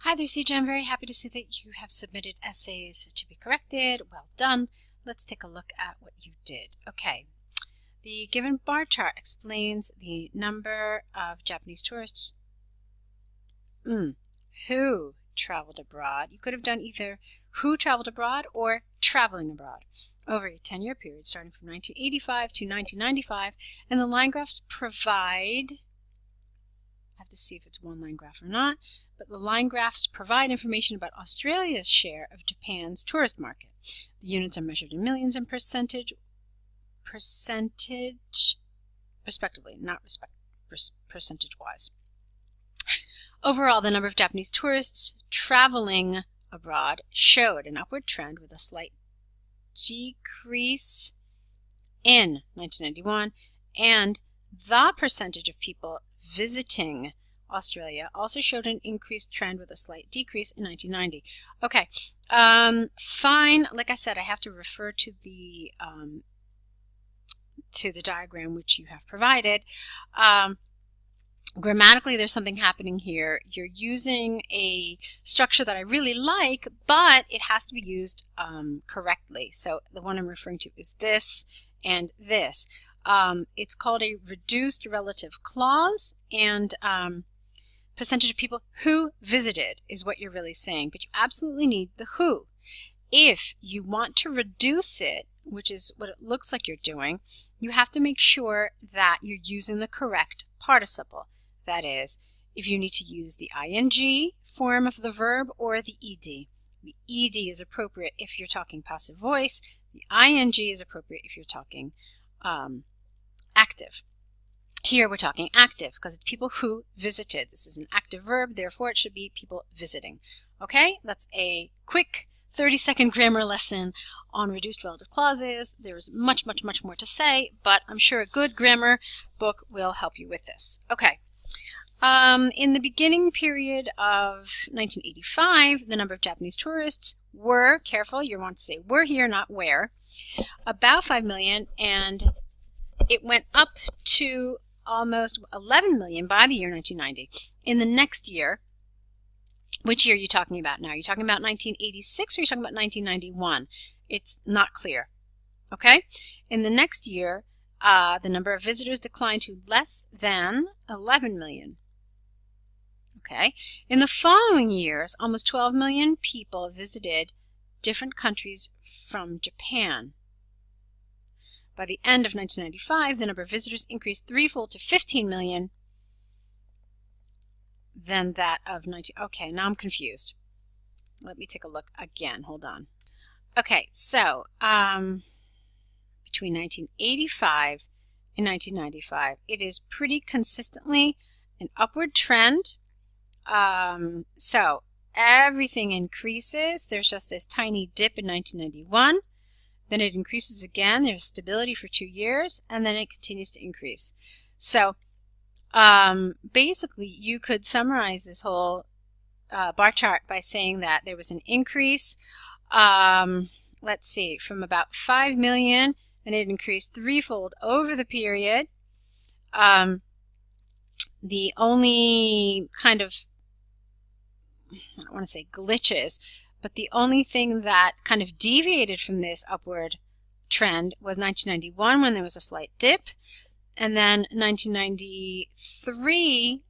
Hi there, Sija. I'm very happy to see that you have submitted essays to be corrected. Well done. Let's take a look at what you did. Okay. The given bar chart explains the number of Japanese tourists who traveled abroad. You could have done either who traveled abroad or traveling abroad over a 10-year period starting from 1985 to 1995. And the line graphs provide, I have to see if it's one line graph or not, but the line graphs provide information about Australia's share of Japan's tourist market. The units are measured in millions and percentage respectively, not percentage-wise. Overall, the number of Japanese tourists traveling abroad showed an upward trend with a slight decrease in 1991, and the percentage of people visiting Australia also showed an increased trend with a slight decrease in 1990. Okay, fine. Like I said, I have to refer to the diagram which you have provided. Grammatically, there's something happening here. You're using a structure that I really like, but it has to be used correctly. So the one I'm referring to is this and this. It's called a reduced relative clause, and percentage of people who visited is what you're really saying, but you absolutely need the who. If you want to reduce it, which is what it looks like you're doing, you have to make sure that you're using the correct participle. That is, if you need to use the ing form of the verb or the ed. The ed is appropriate if you're talking passive voice. The ing is appropriate if you're talking active. Here we're talking active because it's people who visited. This is an active verb, therefore it should be people visiting. Okay, that's a quick 30-second grammar lesson on reduced relative clauses. There's much more to say, but I'm sure a good grammar book will help you with this. Okay. In the beginning period of 1985, the number of Japanese tourists were, careful, you want to say were here, not where, about 5 million, and it went up to almost 11 million by the year 1990. In the next year, which year are you talking about now? Are you talking about 1986 or are you talking about 1991? It's not clear. Okay? In the next year, the number of visitors declined to less than 11 million. Okay? In the following years, almost 12 million people visited different countries from Japan. By the end of 1995, the number of visitors increased threefold to 15 million than that of 19... Okay, now I'm confused. Let me take a look again. Hold on. Okay, so between 1985 and 1995, it is pretty consistently an upward trend. So everything increases. There's just this tiny dip in 1991. Then it increases again. There's stability for 2 years, and then it continues to increase. So basically, you could summarize this whole bar chart by saying that there was an increase, let's see, from about 5 million, and it increased threefold over the period. The only kind of, I don't want to say glitches, but the only thing that kind of deviated from this upward trend was 1991 when there was a slight dip. And then 1993,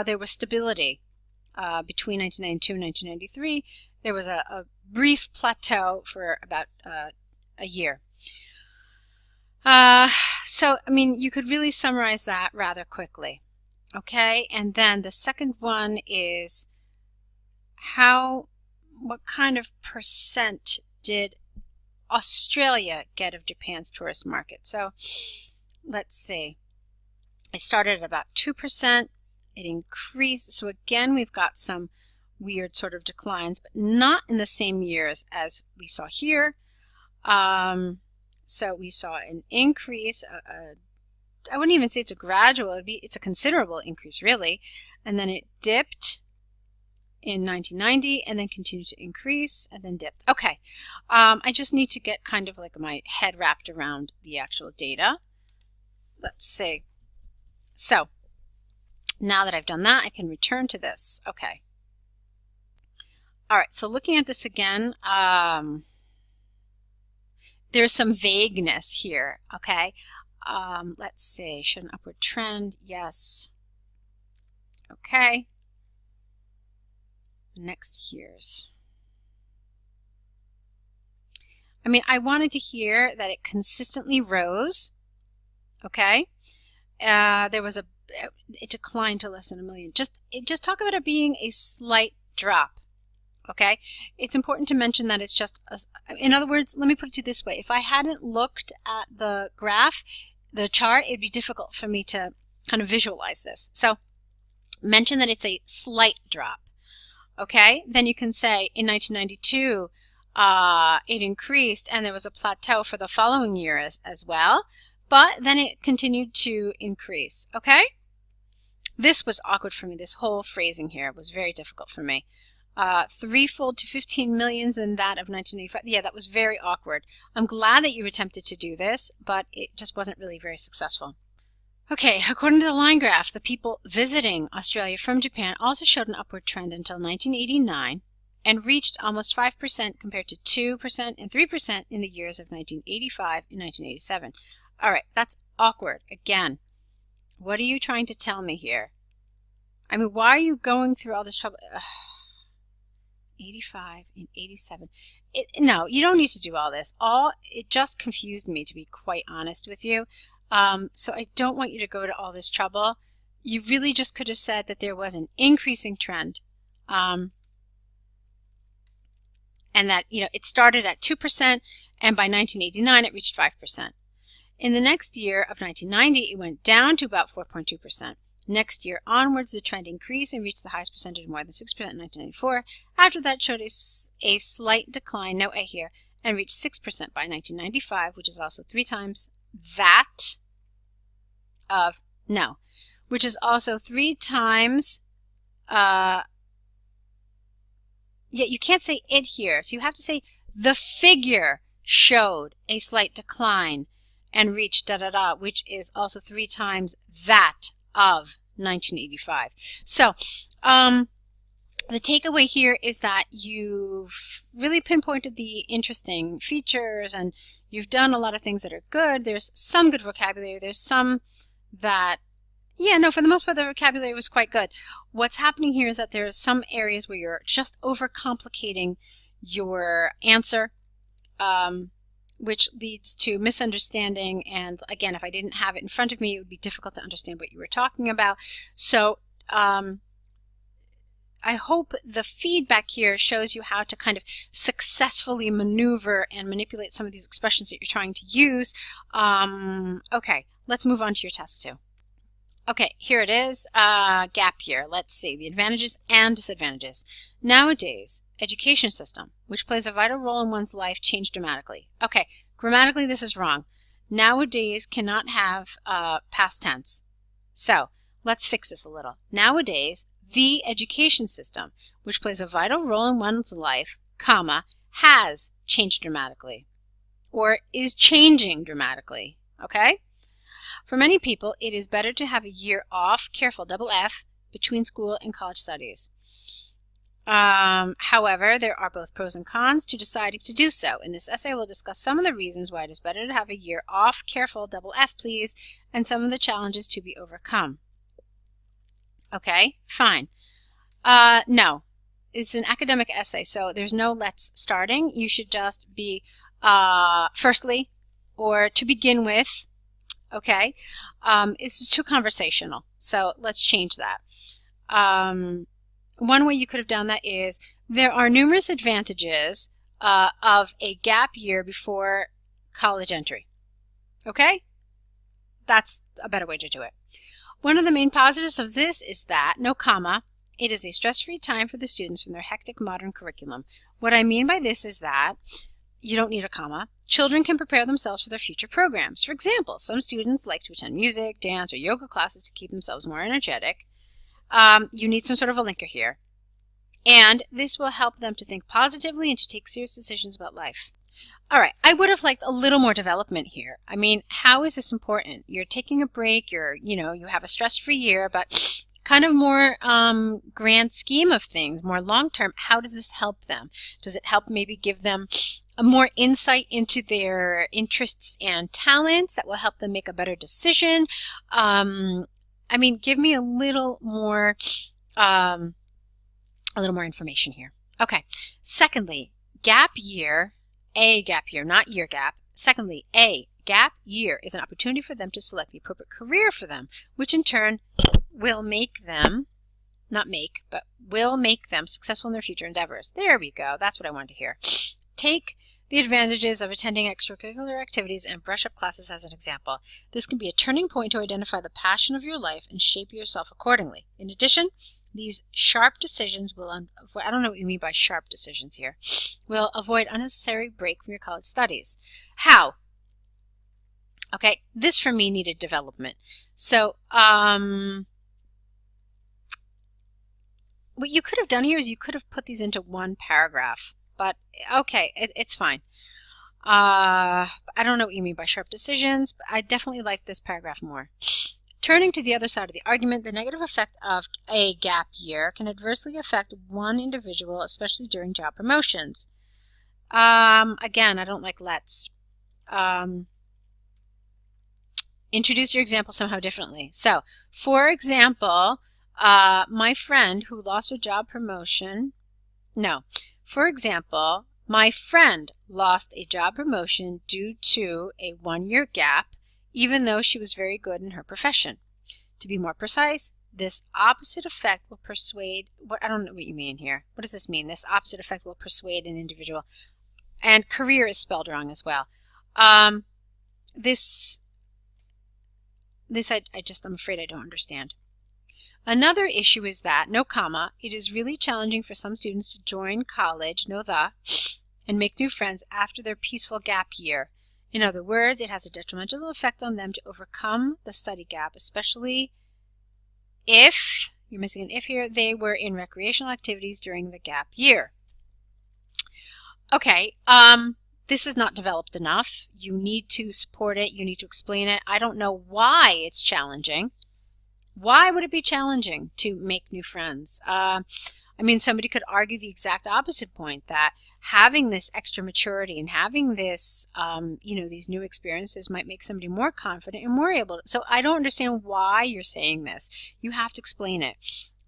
there was stability. Between 1992 and 1993, there was a brief plateau for about a year. So, I mean, you could really summarize that rather quickly. Okay, and then the second one is what kind of percent did Australia get of Japan's tourist market? So let's see. I started at about 2%. It increased. So again, we've got some weird sort of declines, but not in the same years as we saw here. So we saw an increase. I wouldn't even say it's a gradual. It's a considerable increase, really. And then it dipped in 1990 and then continued to increase and then dipped. Okay, I just need to get kind of like my head wrapped around the actual data. Let's see. So now that I've done that, I can return to this. Okay. All right, so looking at this again, there's some vagueness here, okay? Let's see, should an upward trend? Yes. Okay. Next year's. I mean, I wanted to hear that it consistently rose, okay? There was it declined to less than 1 million. Just talk about it being a slight drop, okay? It's important to mention that it's just, in other words, let me put it to you this way. If I hadn't looked at the graph, the chart, it'd be difficult for me to kind of visualize this. So mention that it's a slight drop, okay? Then you can say in 1992, it increased and there was a plateau for the following year as well, but then it continued to increase, okay? This was awkward for me. This whole phrasing here was very difficult for me. Threefold to 15 millions in that of 1985. Yeah, that was very awkward. I'm glad that you attempted to do this, but it just wasn't really very successful. Okay, according to the line graph, the people visiting Australia from Japan also showed an upward trend until 1989 and reached almost 5% compared to 2% and 3% in the years of 1985 and 1987. All right, that's awkward. Again, what are you trying to tell me here? I mean, why are you going through all this trouble? 85 and 87. No, you don't need to do all this. It just confused me, to be quite honest with you. So I don't want you to go to all this trouble. You really just could have said that there was an increasing trend, and that it started at 2%, and by 1989 it reached 5%. In the next year of 1990, it went down to about 4.2%. Next year onwards, the trend increased and reached the highest percentage of more than 6% in 1994. After that, showed a slight decline, no A here, and reached 6% by 1995, which is also 3 times that of, no, which is also 3 times, yeah, you can't say it here, so you have to say the figure showed a slight decline and reached da-da-da, which is also 3 times that of 1985. So the takeaway here is that you've really pinpointed the interesting features and you've done a lot of things that are good. There's some good vocabulary. There's some that, yeah, no, for the most part, the vocabulary was quite good. What's happening here is that there are some areas where you're just overcomplicating your answer, which leads to misunderstanding. And again, if I didn't have it in front of me, it would be difficult to understand what you were talking about. So I hope the feedback here shows you how to kind of successfully maneuver and manipulate some of these expressions that you're trying to use. Okay, let's move on to your task 2. Okay, here it is, gap year. Let's see, the advantages and disadvantages. Nowadays, education system, which plays a vital role in one's life, changed dramatically. Okay, grammatically this is wrong. Nowadays cannot have past tense. So, let's fix this a little. Nowadays, the education system, which plays a vital role in one's life, comma, has changed dramatically, or is changing dramatically, okay? For many people, it is better to have a year off, careful, double F, between school and college studies. However, there are both pros and cons to deciding to do so. In this essay, we'll discuss some of the reasons why it is better to have a year off, careful, double F, please, and some of the challenges to be overcome. Okay, fine. No, it's an academic essay, so there's no let's starting. You should just be firstly, or to begin with. Okay, this is too conversational, so let's change that. One way you could have done that is, there are numerous advantages of a gap year before college entry. Okay? That's a better way to do it. One of the main positives of this is that, no comma, it is a stress-free time for the students from their hectic modern curriculum. What I mean by this is that you don't need a comma. Children can prepare themselves for their future programs. For example, some students like to attend music, dance, or yoga classes to keep themselves more energetic. You need some sort of a linker here. And this will help them to think positively and to take serious decisions about life. All right, I would have liked a little more development here. I mean, how is this important? You're taking a break, you have a stress-free year, but kind of more grand scheme of things, more long-term, how does this help them? Does it help maybe give them a more insight into their interests and talents that will help them make a better decision? I mean, give me a little more information here. Okay. Secondly, gap year, a gap year, not year gap. Secondly, a gap year is an opportunity for them to select the appropriate career for them, which in turn will make them, not make, but will make them successful in their future endeavors. There we go. That's what I wanted to hear. Take the advantages of attending extracurricular activities and brush-up classes as an example. This can be a turning point to identify the passion of your life and shape yourself accordingly. In addition, these sharp decisions will, I don't know what you mean by sharp decisions here, will avoid unnecessary break from your college studies. How? Okay, this for me needed development. So, what you could have done here is you could have put these into one paragraph, but okay, it's fine. I don't know what you mean by sharp decisions, but I definitely like this paragraph more. Turning to the other side of the argument, the negative effect of a gap year can adversely affect one individual, especially during job promotions. Again, I don't like let's. Introduce your example somehow differently. So, for example, my friend who lost her job promotion, for example, my friend lost a job promotion due to a 1-year gap, even though she was very good in her profession. To be more precise, this opposite effect will persuade, I don't know what you mean here. What does this mean? This opposite effect will persuade an individual. And career is spelled wrong as well. I'm afraid I don't understand. Another issue is that, no comma, it is really challenging for some students to join college, and make new friends after their peaceful gap year. In other words, it has a detrimental effect on them to overcome the study gap, especially if, you're missing an if here, they were in recreational activities during the gap year. Okay, this is not developed enough. You need to support it. You need to explain it. I don't know why it's challenging. Why would it be challenging to make new friends? I mean, somebody could argue the exact opposite point, that having this extra maturity and having this, these new experiences might make somebody more confident and more able to. So I don't understand why you're saying this. You have to explain it.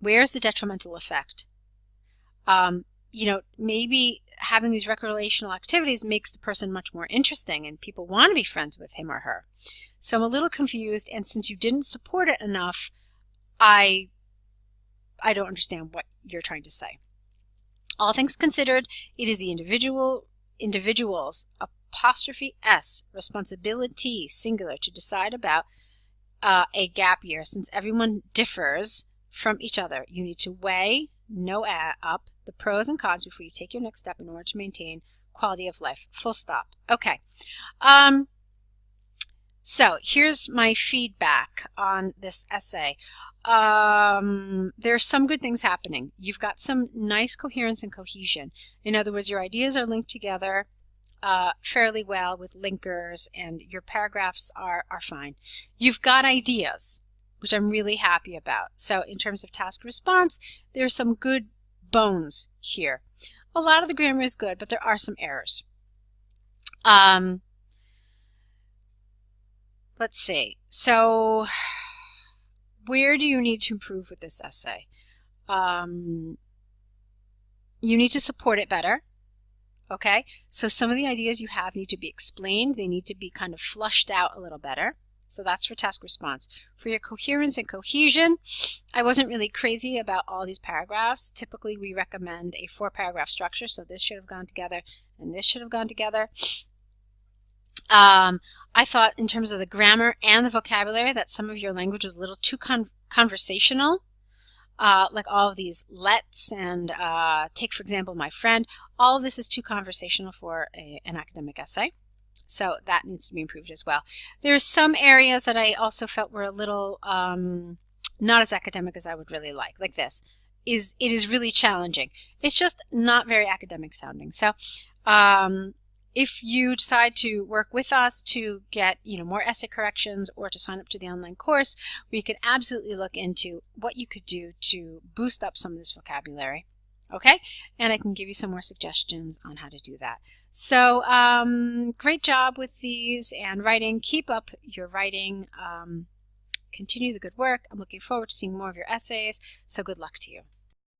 Where's the detrimental effect? Maybe having these recreational activities makes the person much more interesting and people want to be friends with him or her. So I'm a little confused, and since you didn't support it enough, I don't understand what you're trying to say. All things considered, it is the individual's apostrophe S responsibility, singular, to decide about a gap year. Since everyone differs from each other, you need to weigh up the pros and cons before you take your next step in order to maintain quality of life. Full stop. Okay. So here's my feedback on this essay. There's some good things happening. You've got some nice coherence and cohesion. In other words, your ideas are linked together fairly well with linkers, and your paragraphs are fine. You've got ideas, which I'm really happy about. So in terms of task response, there's some good bones here. A lot of the grammar is good, but there are some errors. Let's see. So where do you need to improve with this essay? You need to support it better. Okay? So some of the ideas you have need to be explained. They need to be kind of flushed out a little better. So that's for task response. For your coherence and cohesion, I wasn't really crazy about all these paragraphs. Typically, we recommend a 4-paragraph structure. So this should have gone together and this should have gone together. I thought in terms of the grammar and the vocabulary that some of your language was a little too conversational, like all of these let's and take, for example, my friend. All of this is too conversational for an academic essay. So that needs to be improved as well. There's some areas that I also felt were a little not as academic as I would really like this. It is really challenging. It's just not very academic sounding. So If you decide to work with us to get more essay corrections or to sign up to the online course, we could absolutely look into what you could do to boost up some of this vocabulary. Okay, and I can give you some more suggestions on how to do that. So great job with these and writing. Keep up your writing. Continue the good work. I'm looking forward to seeing more of your essays. So good luck to you.